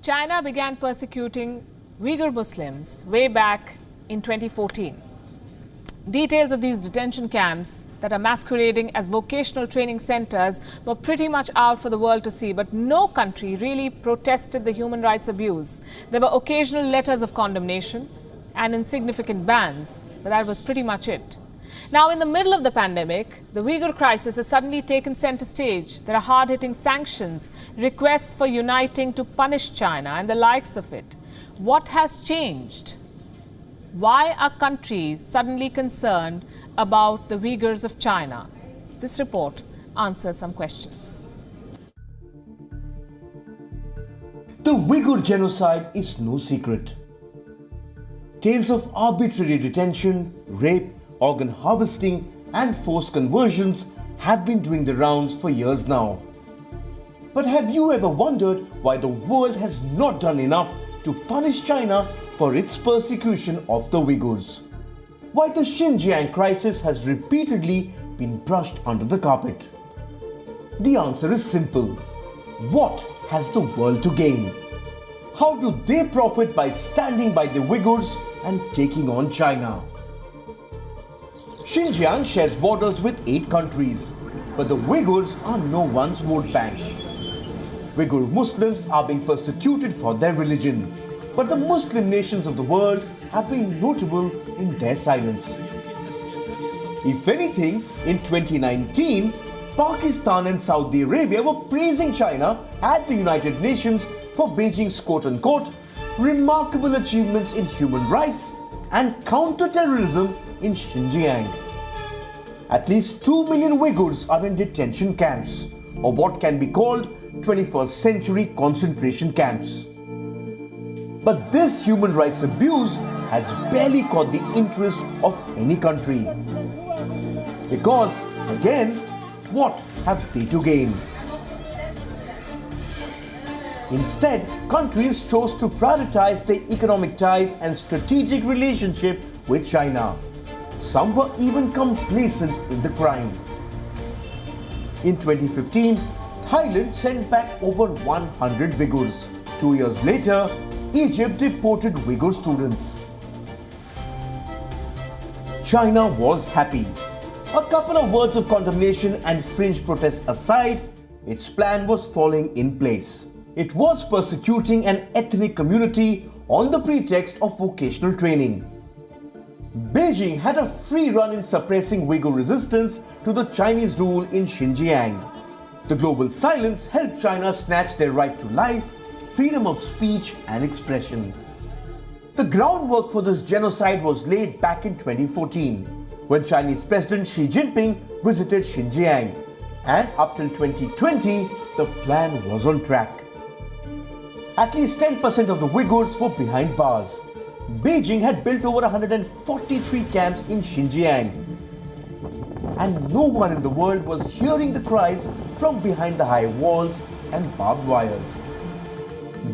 China began persecuting Uyghur Muslims way back in 2014. Details of these detention camps that are masquerading as vocational training centers were pretty much out for the world to see, but no country really protested the human rights abuse. There were occasional letters of condemnation and insignificant bans, but that was pretty much it. Now, in the middle of the pandemic, the Uyghur crisis has suddenly taken center stage. There are hard-hitting sanctions, requests for uniting to punish China and the likes of it. What has changed? Why are countries suddenly concerned about the Uyghurs of China? This report answers some questions. The Uyghur genocide is no secret. Tales of arbitrary detention, rape, organ harvesting and forced conversions have been doing the rounds for years now. But have you ever wondered why the world has not done enough to punish China for its persecution of the Uyghurs? Why the Xinjiang crisis has repeatedly been brushed under the carpet? The answer is simple. What has the world to gain? How do they profit by standing by the Uyghurs and taking on China? Xinjiang shares borders with 8 countries, but the Uyghurs are no one's vote bank. Uyghur Muslims are being persecuted for their religion, but the Muslim nations of the world have been notable in their silence. If anything, in 2019, Pakistan and Saudi Arabia were praising China at the United Nations for Beijing's quote-unquote remarkable achievements in human rights and counter-terrorism in Xinjiang. At least 2 million Uyghurs are in detention camps, or what can be called 21st century concentration camps. But this human rights abuse has barely caught the interest of any country. Because, again, what have they to gain? Instead, countries chose to prioritize their economic ties and strategic relationship with China. Some were even complacent in the crime. In 2015, Thailand sent back over 100 Uyghurs. 2 years later, Egypt deported Uyghur students. China was happy. A couple of words of condemnation and fringe protests aside, its plan was falling in place. It was persecuting an ethnic community on the pretext of vocational training. Beijing had a free run in suppressing Uyghur resistance to the Chinese rule in Xinjiang. The global silence helped China snatch their right to life, freedom of speech and expression. The groundwork for this genocide was laid back in 2014, when Chinese President Xi Jinping visited Xinjiang, and up till 2020, the plan was on track. At least 10% of the Uyghurs were behind bars. Beijing had built over 143 camps in Xinjiang. And no one in the world was hearing the cries from behind the high walls and barbed wires.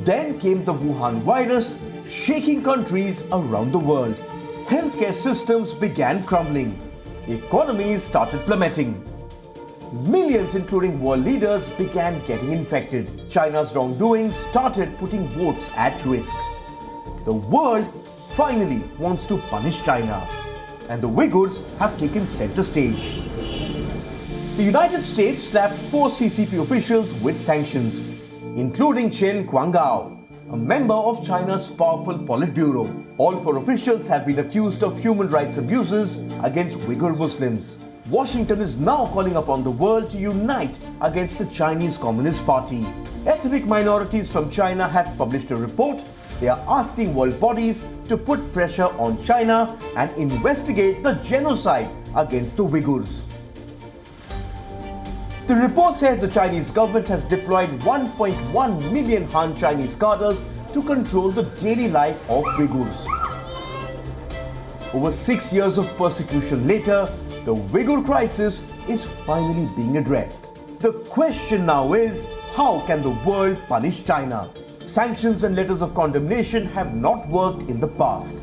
Then came the Wuhan virus, shaking countries around the world. Healthcare systems began crumbling. Economies started plummeting. Millions, including world leaders, began getting infected. China's wrongdoing started putting votes at risk. The world finally wants to punish China, and the Uyghurs have taken center stage. The United States slapped 4 CCP officials with sanctions, including Chen Guangao, a member of China's powerful Politburo. All 4 officials have been accused of human rights abuses against Uyghur Muslims. Washington is now calling upon the world to unite against the Chinese Communist Party. Ethnic minorities from China have published a report. They are asking world bodies to put pressure on China and investigate the genocide against the Uyghurs. The report says the Chinese government has deployed 1.1 million Han Chinese cadres to control the daily life of Uyghurs. Over 6 years of persecution later, the Uyghur crisis is finally being addressed. The question now is, how can the world punish China? Sanctions and letters of condemnation have not worked in the past.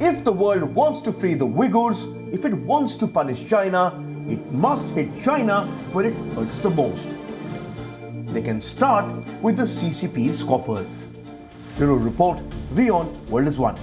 If the world wants to free the Uyghurs, if it wants to punish China, it must hit China where it hurts the most. they can start with the CCP's coffers. Bureau Report, WION, World is One.